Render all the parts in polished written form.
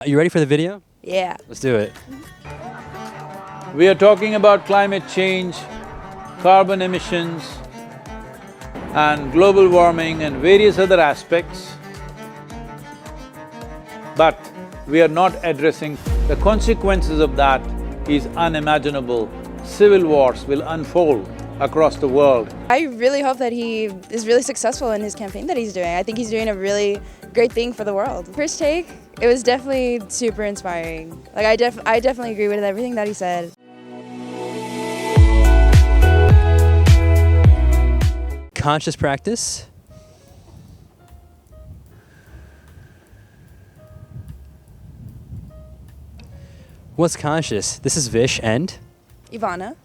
Are you ready for the video? Yeah. Let's do it. We are talking about climate change, carbon emissions, and global warming and various other aspects. But we are not addressing the consequences of that is unimaginable. Civil wars will unfold across the world. I really hope that he is really successful in his campaign that he's doing. I think he's doing a really great thing for the world. First take, it was definitely super inspiring. Like I definitely agree with everything that he said. Conscious practice. What's conscious? This is Vish and Ivana,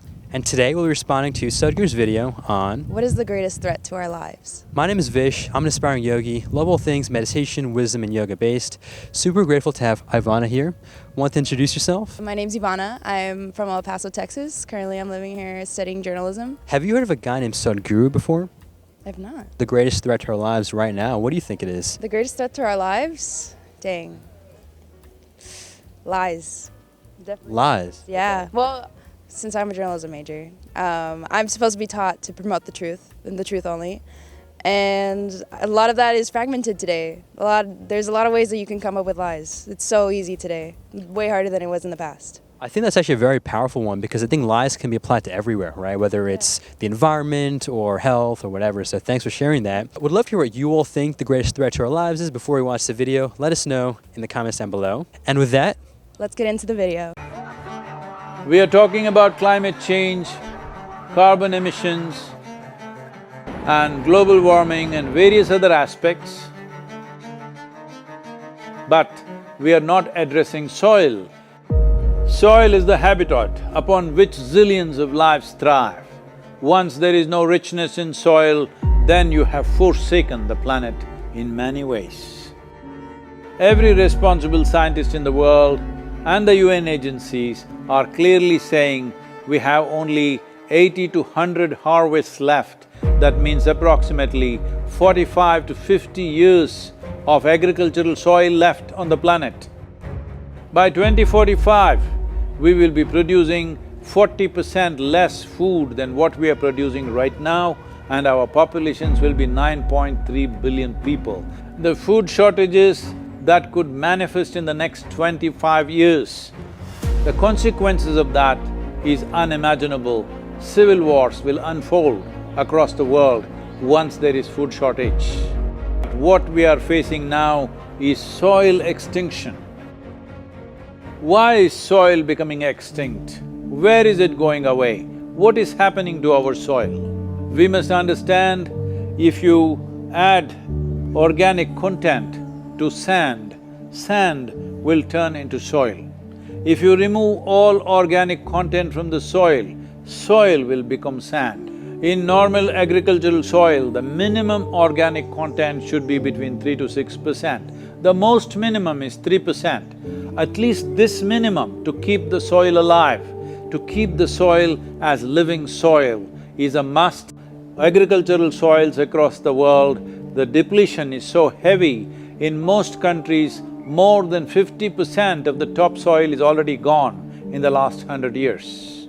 today we'll be responding to Sadhguru's video on what is the greatest threat to our lives? My name is Vish. I'm an aspiring yogi, love all things meditation, wisdom, and yoga based. Super grateful to have Ivana here. Want to introduce yourself? My name's Ivana. I'm from El Paso, Texas. Currently I'm living here studying journalism. Have you heard of a guy named Sadhguru before? I've not. The greatest threat to our lives right now. What do you think it is? The greatest threat to our lives? Dang. Lies. Definitely. Lies. Yeah. Well, since I'm a journalism major, I'm supposed to be taught to promote the truth and the truth only. And a lot of that is fragmented today. There's a lot of ways that you can come up with lies. It's so easy today, way harder than it was in the past. I think that's actually a very powerful one because I think lies can be applied to everywhere, right? Whether it's the environment or health or whatever. So thanks for sharing that. Would love to hear what you all think the greatest threat to our lives is before we watch the video. Let us know in the comments down below. And with that, let's get into the video. We are talking about climate change, carbon emissions, and global warming and various other aspects. But we are not addressing soil. Soil is the habitat upon which zillions of lives thrive. Once there is no richness in soil, then you have forsaken the planet in many ways. Every responsible scientist in the world and the UN agencies are clearly saying we have only 80 to 100 harvests left. That means approximately 45 to 50 years of agricultural soil left on the planet. By 2045, we will be producing 40% less food than what we are producing right now, and our populations will be 9.3 billion people. The food shortages that could manifest in the next 25 years, the consequences of that is unimaginable. Civil wars will unfold across the world once there is food shortage. What we are facing now is soil extinction. Why is soil becoming extinct? Where is it going away? What is happening to our soil? We must understand, if you add organic content to sand, sand will turn into soil. If you remove all organic content from the soil, soil will become sand. In normal agricultural soil, the minimum organic content should be between 3 to 6%. The most minimum is 3%. At least this minimum to keep the soil alive, to keep the soil as living soil is a must. Agricultural soils across the world, the depletion is so heavy. In most countries, more than 50% of the topsoil is already gone in the last 100 years.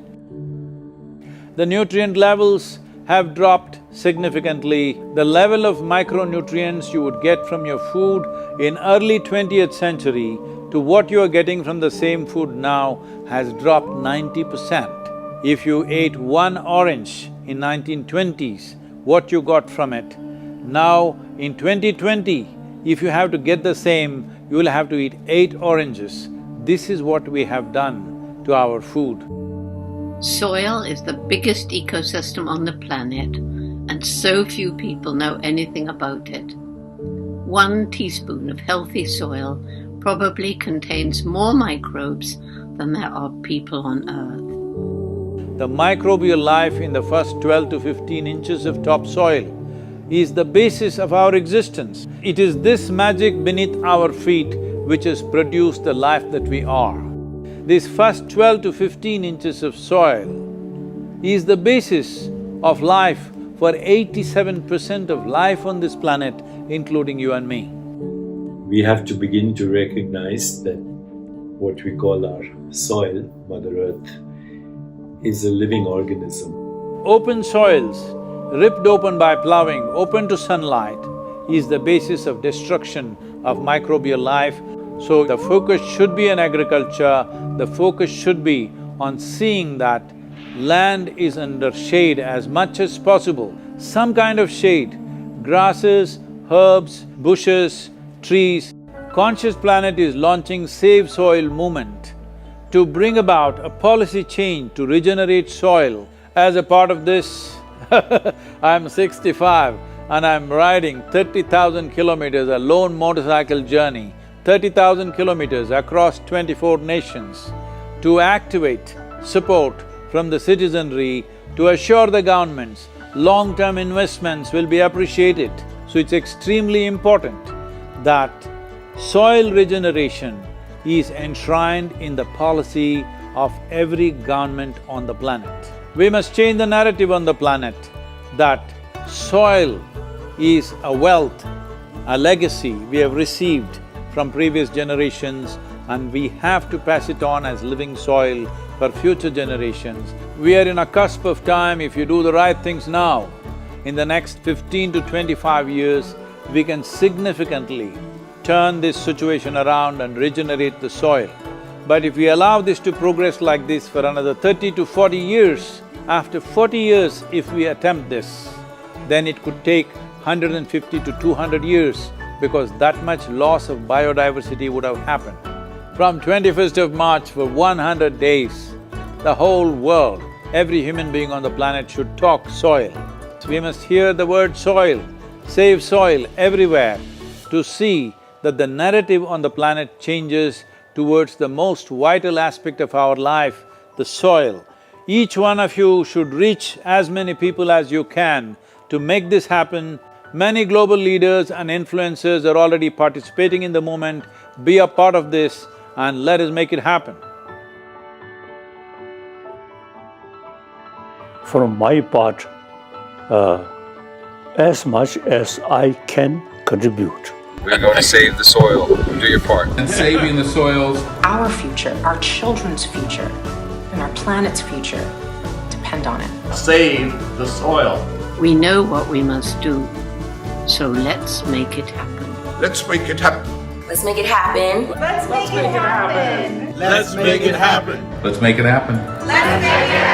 The nutrient levels have dropped significantly. The level of micronutrients you would get from your food in early 20th century to what you are getting from the same food now has dropped 90%. If you ate one orange in 1920s, what you got from it, now in 2020, if you have to get the same, you will have to eat 8 oranges. This is what we have done to our food. Soil is the biggest ecosystem on the planet, and so few people know anything about it. 1 teaspoon of healthy soil probably contains more microbes than there are people on Earth. The microbial life in the first 12 to 15 inches of topsoil is the basis of our existence. It is this magic beneath our feet which has produced the life that we are. This first 12 to 15 inches of soil is the basis of life for 87% of life on this planet, including you and me. We have to begin to recognize that what we call our soil, Mother Earth, is a living organism. Open soils, ripped open by ploughing, open to sunlight, is the basis of destruction of microbial life. So the focus should be on agriculture, the focus should be on seeing that land is under shade as much as possible, some kind of shade, grasses, herbs, bushes, trees. Conscious Planet is launching Save Soil movement to bring about a policy change to regenerate soil. As a part of this, I'm 65 and I'm riding 30,000 kilometers, a lone motorcycle journey, 30,000 kilometers across 24 nations to activate support from the citizenry to assure the governments long-term investments will be appreciated. So it's extremely important that soil regeneration is enshrined in the policy of every government on the planet. We must change the narrative on the planet that soil is a wealth, a legacy we have received from previous generations, and we have to pass it on as living soil for future generations. We are in a cusp of time. If you do the right things now, in the next 15 to 25 years, we can significantly turn this situation around and regenerate the soil. But if we allow this to progress like this for another 30 to 40 years, after 40 years if we attempt this, then it could take 150 to 200 years because that much loss of biodiversity would have happened. From 21st of March for 100 days, the whole world, every human being on the planet should talk soil. So we must hear the word soil, save soil everywhere to see that the narrative on the planet changes towards the most vital aspect of our life, the soil. Each one of you should reach as many people as you can to make this happen. Many global leaders and influencers are already participating in the movement. Be a part of this and let us make it happen. From my part, as much as I can contribute. We're going to save the soil. Do your part. And saving the soils. Our future, our children's future, and our planet's future depend on it. Save the soil. We know what we must do, so let's make it happen. Let's make it happen. Let's make it happen. Let's make it happen. Let's make it happen. Let's make it happen. Let's make it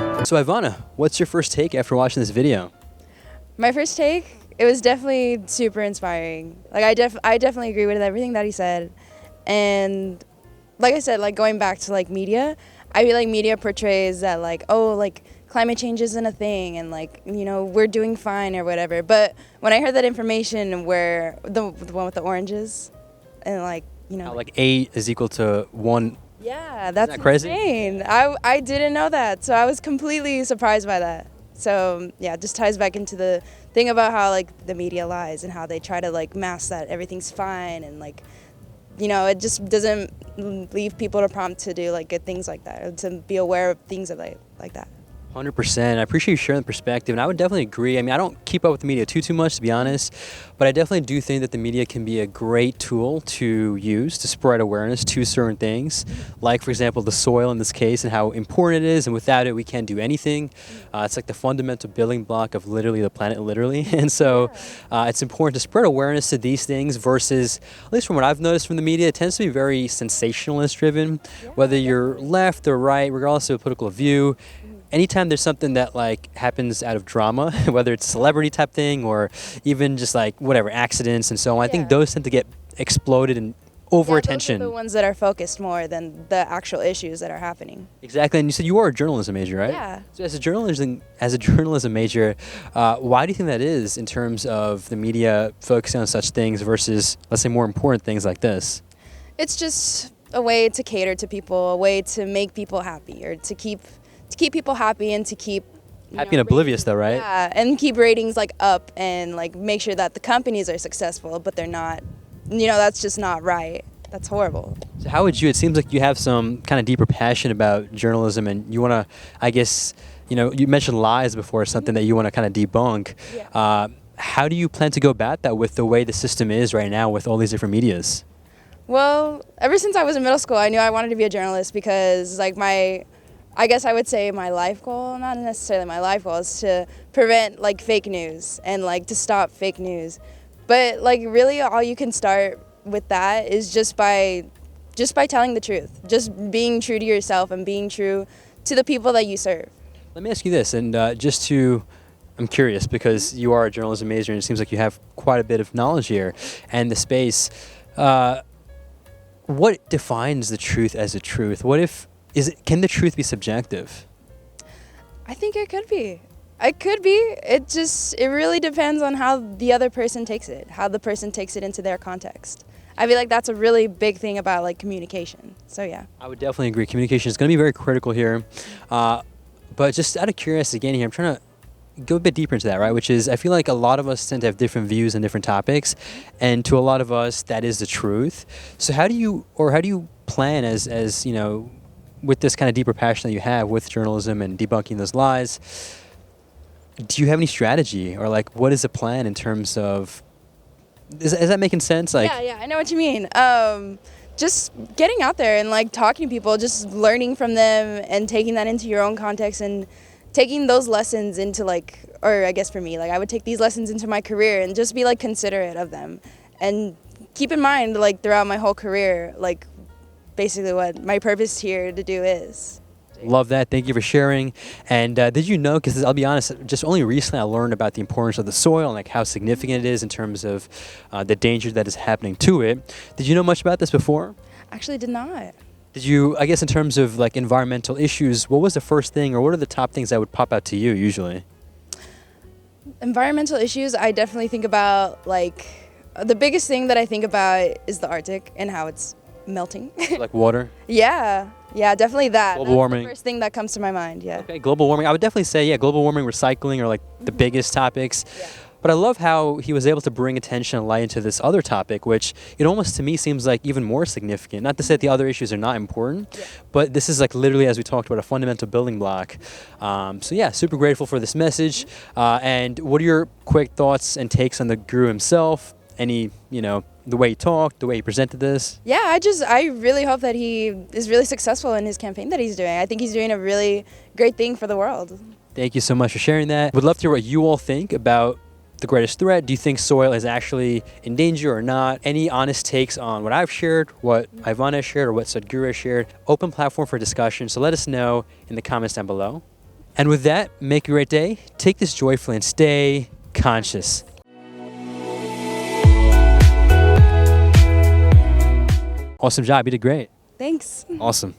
happen. So Ivana, what's your first take after watching this video? My first take, it was definitely super inspiring. Like I definitely agree with everything that he said. And like I said, like going back to like media, I feel like media portrays that like, oh, like climate change isn't a thing and like, you know, we're doing fine or whatever. But when I heard that information where the one with the oranges and like, you know. Like 8 is equal to 1. Yeah, that's that crazy? insane. I didn't know that. So I was completely surprised by that. So yeah, it just ties back into the thing about how like the media lies and how they try to like mask that everything's fine and like, you know, it just doesn't leave people to prompt to do like good things like that, or to be aware of things like that. 100%. I appreciate you sharing the perspective, and I would definitely agree. I mean, I don't keep up with the media too much, to be honest, but I definitely do think that the media can be a great tool to use to spread awareness to certain things, like, for example, the soil in this case and how important it is, and without it, we can't do anything. It's like the fundamental building block of literally the planet, literally, and so it's important to spread awareness to these things versus, at least from what I've noticed from the media, it tends to be very sensationalist-driven, whether you're left or right, regardless of a political view. Anytime there's something that like happens out of drama, whether it's a celebrity type thing or even just like whatever, accidents and so on, I think those tend to get exploded and over attention. Those are the ones that are focused more than the actual issues that are happening. Exactly, and you said you are a journalism major, right? Yeah. So as a journalism major, why do you think that is in terms of the media focusing on such things versus, let's say, more important things like this? It's just a way to cater to people, a way to make people happy, or to keep people happy and to keep happy and oblivious though, right? Yeah, and keep ratings like up and like make sure that the companies are successful, but they're not. You know, that's just not right. That's horrible. So how would you, it seems like you have some kind of deeper passion about journalism and you want to, I guess, you know, you mentioned lies before, something that you want to kind of debunk. Yeah. how do you plan to go about that with the way the system is right now with all these different medias? Well, ever since I was in middle school, I knew I wanted to be a journalist because, like, I guess I would say my life goal, not necessarily my life goal, is to prevent, like, fake news and, like, to stop fake news. But, like, really all you can start with that is just by telling the truth, just being true to yourself and being true to the people that you serve. Let me ask you this, and I'm curious because you are a journalism major and it seems like you have quite a bit of knowledge here and the space. What defines the truth as a truth? Can the truth be subjective? I think it could be. It could be. It really depends on how the other person takes it, how the person takes it into their context. I feel like that's a really big thing about, like, communication. So yeah. I would definitely agree. Communication is going to be very critical here. But just out of curiosity again here, I'm trying to go a bit deeper into that, right? Which is, I feel like a lot of us tend to have different views on different topics, and to a lot of us, that is the truth. So how do you plan as you know, with this kind of deeper passion that you have with journalism and debunking those lies? Do you have any strategy, or like, what is the plan in terms of? Is that making sense? Like, yeah, I know what you mean. Just getting out there and, like, talking to people, just learning from them and taking that into your own context and taking those lessons into, like, or I guess for me, like, I would take these lessons into my career and just be, like, considerate of them and keep in mind, like, throughout my whole career, like, basically what my purpose here to do is. Love that. Thank you for sharing. And did you know, because I'll be honest, just only recently I learned about the importance of the soil and, like, how significant it is in terms of the danger that is happening to it. Did you know much about this before? Actually did not. Did you, I guess in terms of, like, environmental issues, what was the first thing, or what are the top things that would pop out to you usually? Environmental issues, I definitely think about, like, the biggest thing that I think about is the Arctic and how it's melting. Like water? Yeah, definitely that. Global warming. That's the first thing that comes to my mind, yeah. Okay, global warming. I would definitely say, yeah, global warming, recycling are, like, the biggest topics. Yeah. But I love how he was able to bring attention and light into this other topic, which it almost to me seems like even more significant. Not to say that the other issues are not important, but this is, like, literally, as we talked about, a fundamental building block. So yeah, super grateful for this message. And what are your quick thoughts and takes on the guru himself? Any, you know, the way he talked, the way he presented this? Yeah, I really hope that he is really successful in his campaign that he's doing. I think he's doing a really great thing for the world. Thank you so much for sharing that. Would love to hear what you all think about the greatest threat. Do you think soil is actually in danger or not? Any honest takes on what I've shared, what Ivan has shared, or what Sadhguru has shared? Open platform for discussion, so let us know in the comments down below. And with that, make a great day, take this joyfully, and stay conscious. Awesome job, you did great. Thanks. Awesome.